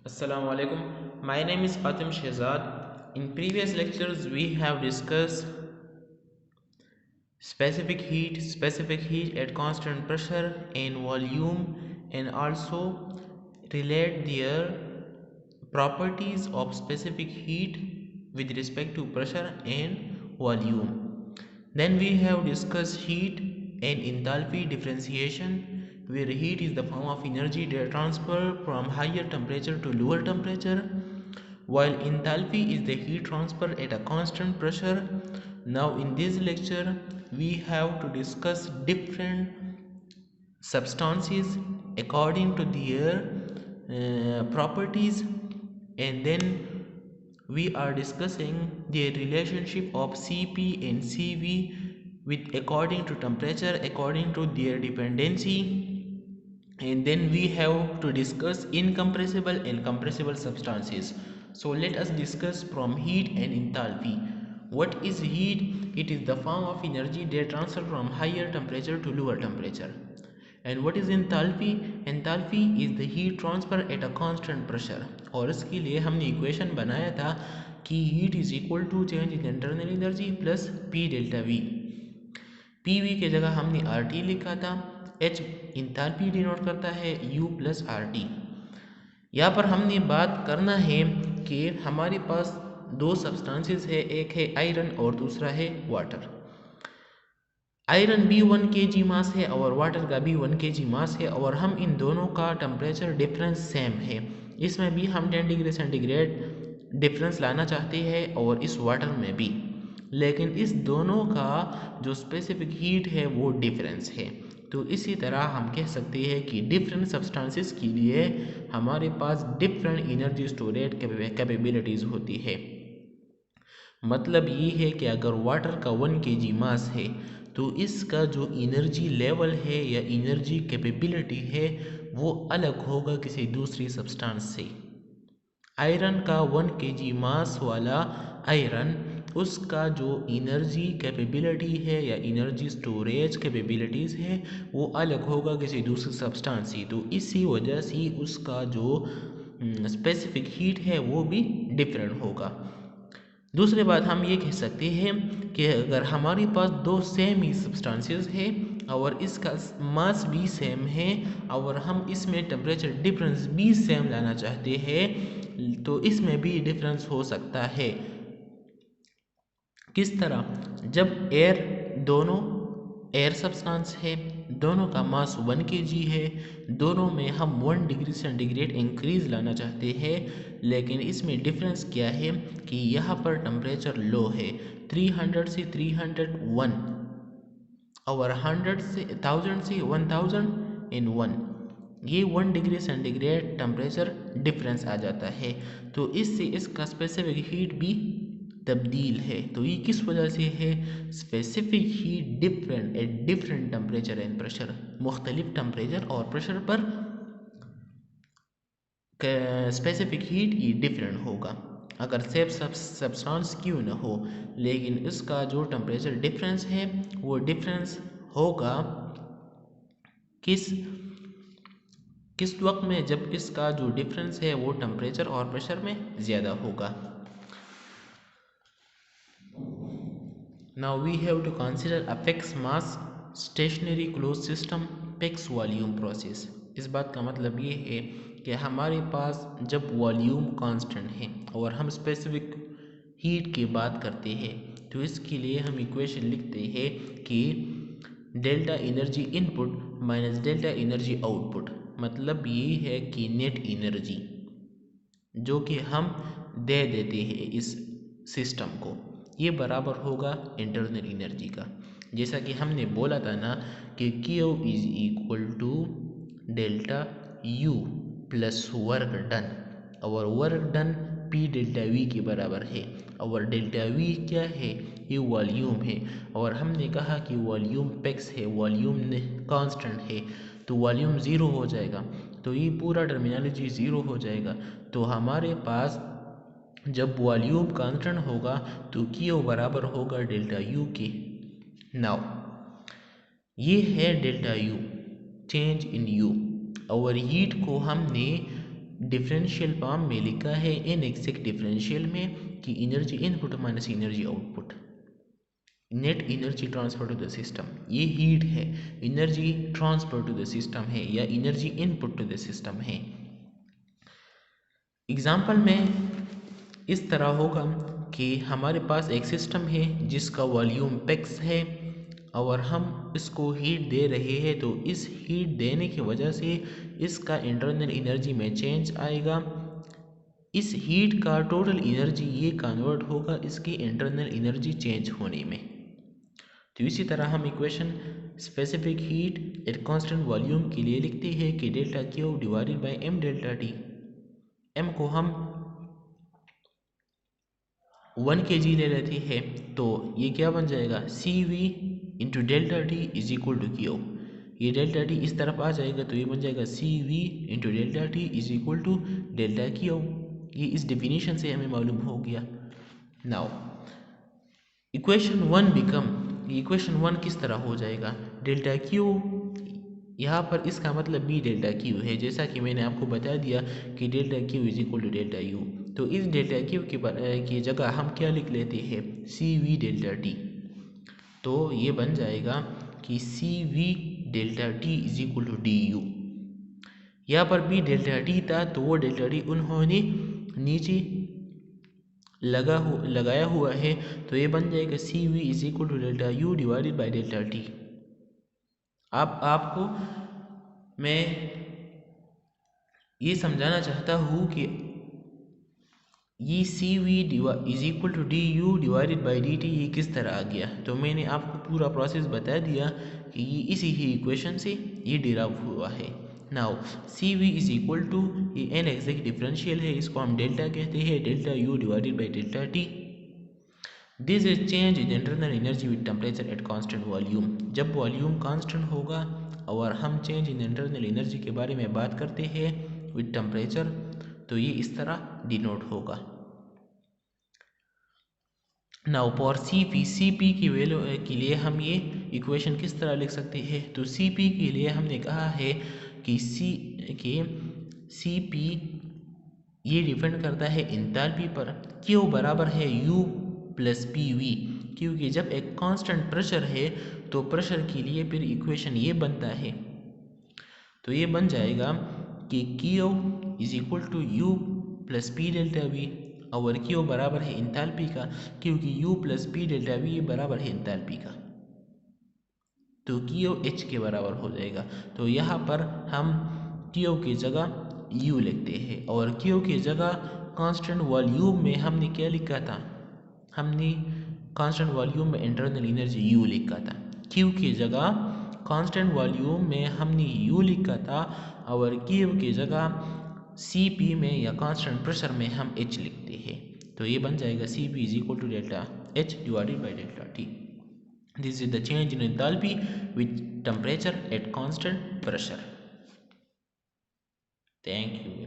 Assalamu alaikum. My name is Fatim Shehzad. In previous lectures, we have discussed specific heat at constant pressure and volume, and also relate their properties of specific heat with respect to pressure and volume. Then we have discussed heat and enthalpy differentiation, where heat is the form of energy that transfer from higher temperature to lower temperature, while enthalpy is the heat transfer at a constant pressure. Now in this lecture we have to discuss different substances according to their properties, and then we are discussing the relationship of Cp and Cv with according to temperature, according to their dependency, and then we have to discuss incompressible and compressible substances. So let us discuss from heat and enthalpy. What is heat? It is the form of energy that transfer from higher temperature to lower temperature. And what is enthalpy? Enthalpy is the heat transfer at a constant pressure. और इसके लिए हमने equation बनाया था कि heat is equal to change in internal energy plus P delta V. P V के जगह हमने आर टी लिखा था. एच इंथैल्पी डिनोट करता है यू प्लस आर टी. यहाँ पर हमने बात करना है कि हमारे पास दो सब्सटेंसेस है, एक है आयरन और दूसरा है वाटर. आयरन भी 1 kg मास है और वाटर का भी 1 kg मास है, और हम इन दोनों का टेम्परेचर डिफरेंस सेम है. इसमें भी हम 10 डिग्री सेंटीग्रेड डिफरेंस लाना चाहते हैं और इस वाटर में भी, लेकिन इस दोनों का जो स्पेसिफिक हीट है वो डिफरेंस है. तो इसी तरह हम कह सकते हैं कि डिफरेंट सब्सटेंसेस के लिए हमारे पास डिफरेंट एनर्जी स्टोरेज कैपेबिलिटीज़ होती है. मतलब ये है कि अगर वाटर का 1 kg मास है तो इसका जो एनर्जी लेवल है या एनर्जी कैपेबिलिटी है वो अलग होगा किसी दूसरी सब्सटेंस से. आयरन का 1 kg मास वाला आयरन, उसका जो एनर्जी कैपेबिलिटी है या एनर्जी स्टोरेज कैपेबिलिटीज़ है वो अलग होगा किसी दूसरी सब्सटेंस से. तो इसी वजह से उसका जो स्पेसिफिक हीट है वो भी डिफरेंट होगा. दूसरी बात हम ये कह सकते हैं कि अगर हमारे पास दो सेम ही सब्सटेंसेस है और इसका मास भी सेम है और हम इसमें टेम्परेचर डिफरेंस भी सेम लाना चाहते हैं तो इसमें भी डिफरेंस हो सकता है. किस तरह? जब दोनों एयर सब्सटेंस है, दोनों का मास 1 kg है, दोनों में हम 1 डिग्री सेंटीग्रेड इंक्रीज लाना चाहते हैं, लेकिन इसमें डिफरेंस क्या है कि यहाँ पर टेम्परेचर लो है, 300 से 301 और 100 से 1000 से 1001, ये 1 डिग्री सेंटीग्रेड टेम्परेचर डिफरेंस आ जाता है. तो इससे इसका स्पेसिफिक हीट भी तब्दील है. तो ये किस वजह से है? Specific heat different at different temperature and pressure. मुख्तलिफ टेम्परेचर और प्रेशर पर स्पेसिफिक हीट ये डिफरेंट होगा. अगर सेम सब्सटेंस क्यों ना हो, लेकिन इसका जो टेम्परेचर डिफरेंस है वो डिफरेंस होगा किस किस वक्त में, जब इसका जो डिफरेंस है वो टेम्परेचर और प्रेशर में ज़्यादा होगा. Now we have to consider a fixed mass stationary closed system fixed volume process. इस बात का मतलब ये है कि हमारे पास जब वॉल्यूम कांस्टेंट है और हम स्पेसिफिक हीट की बात करते हैं तो इसके लिए हम इक्वेशन लिखते हैं कि delta energy input minus delta energy output. मतलब ये है कि नेट एनर्जी जो कि हम दे देते हैं इस सिस्टम को, ये बराबर होगा इंटरनल एनर्जी का. जैसा कि हमने बोला था ना कि Q is equal to delta U plus work done, और work done P delta V के बराबर है. और डेल्टा V क्या है? ये वॉल्यूम है, और हमने कहा कि वॉल्यूम फिक्स है, वॉल्यूम कांस्टेंट है, तो वॉल्यूम ज़ीरो हो जाएगा. तो ये पूरा टर्मिनोलॉजी ज़ीरो हो जाएगा. तो हमारे पास जब वॉल्यूम कांस्टेंट होगा तो Q बराबर होगा डेल्टा U के. नाउ ये है delta U, change in U, और हीट को हमने डिफरेंशियल फॉर्म में लिखा है इन एग्जैक्ट डिफरेंशियल में कि energy input minus energy output, net energy transfer to the system, ये हीट है, energy transfer to the system है या energy input to the system है। एग्जाम्पल में इस तरह होगा कि हमारे पास एक सिस्टम है जिसका वॉल्यूम पैक्स है और हम इसको हीट दे रहे हैं, तो इस हीट देने की वजह से इसका इंटरनल एनर्जी में चेंज आएगा। इस हीट का टोटल एनर्जी ये कन्वर्ट होगा इसकी इंटरनल एनर्जी चेंज होने में। तो इसी तरह हम equation specific heat at constant volume के लिए लिखते हैं कि delta Q divided by M delta T. M को हम 1 kg ले लेते हैं, तो ये क्या बन जाएगा CV into delta T is equal to Q. ये डेल्टा टी इस तरफ आ जाएगा तो ये बन जाएगा CV into delta T is equal to delta Q. ये इस डेफिनेशन से हमें मालूम हो गया। नाउ इक्वेशन 1 बिकम, इक्वेशन 1 किस तरह हो जाएगा, डेल्टा क्यू यहाँ पर इसका मतलब बी डेल्टा क्यू है, जैसा कि मैंने आपको बता दिया कि delta Q is equal to delta U. तो इस डेल्टा क्यू की जगह हम क्या लिख लेते हैं, CV डेल्टा टी। तो ये बन जाएगा कि CV delta T is equal to DU। यहाँ पर बी डेल्टा टी था तो वो डेल्टा टी उन्होंने नीचे लगाया हुआ है, तो ये बन जाएगा CV is equal to delta U divided by delta T. अब आपको मैं ये समझाना चाहता हूँ कि ये CV is equal to DU divided by DT ये किस तरह आ गया। तो मैंने आपको पूरा प्रोसेस बता दिया कि ये इसी ही इक्वेशन से ये डिराइव हुआ है। Now CV is equal to, ये एन एग्जैक्ट डिफरेंशियल है, इसको हम डेल्टा कहते हैं, delta U divided by delta T। This is change in internal energy with temperature at constant volume. जब वॉल्यूम कांस्टेंट होगा और हम चेंज इन इंटरनल एनर्जी के बारे में बात करते हैं विद टेम्परेचर, तो ये इस तरह डिनोट होगा। नाउ फॉर CP की वैल्यू के लिए हम ये इक्वेशन किस तरह लिख सकते हैं, तो CP के लिए हमने कहा है कि CP ये डिपेंड करता है इंथैल्पी पर, Q बराबर है U प्लस PV, क्योंकि जब एक कांस्टेंट प्रेशर है तो प्रेशर के लिए फिर इक्वेशन ये बनता है। तो ये बन जाएगा कि Q is equal to U plus P delta V, और Q बराबर है इंथैल्पी का, क्योंकि U plus P delta V बराबर है इंथैल्पी का, तो Q H के बराबर हो जाएगा। तो यहाँ पर हम Q की जगह U लिखते हैं और Q की जगह कांस्टेंट वॉल्यूम में हमने क्या लिखा था, हमने कांस्टेंट वॉल्यूम में इंटरनल एनर्जी U लिखा था। Q की जगह कांस्टेंट वॉल्यूम में हमने U लिखा था और Q की जगह CP में या कांस्टेंट प्रेशर में हम H लिखते हैं। तो ये बन जाएगा CP is equal to delta H divided by delta T। This is the change in enthalpy with temperature at constant pressure. Thank you.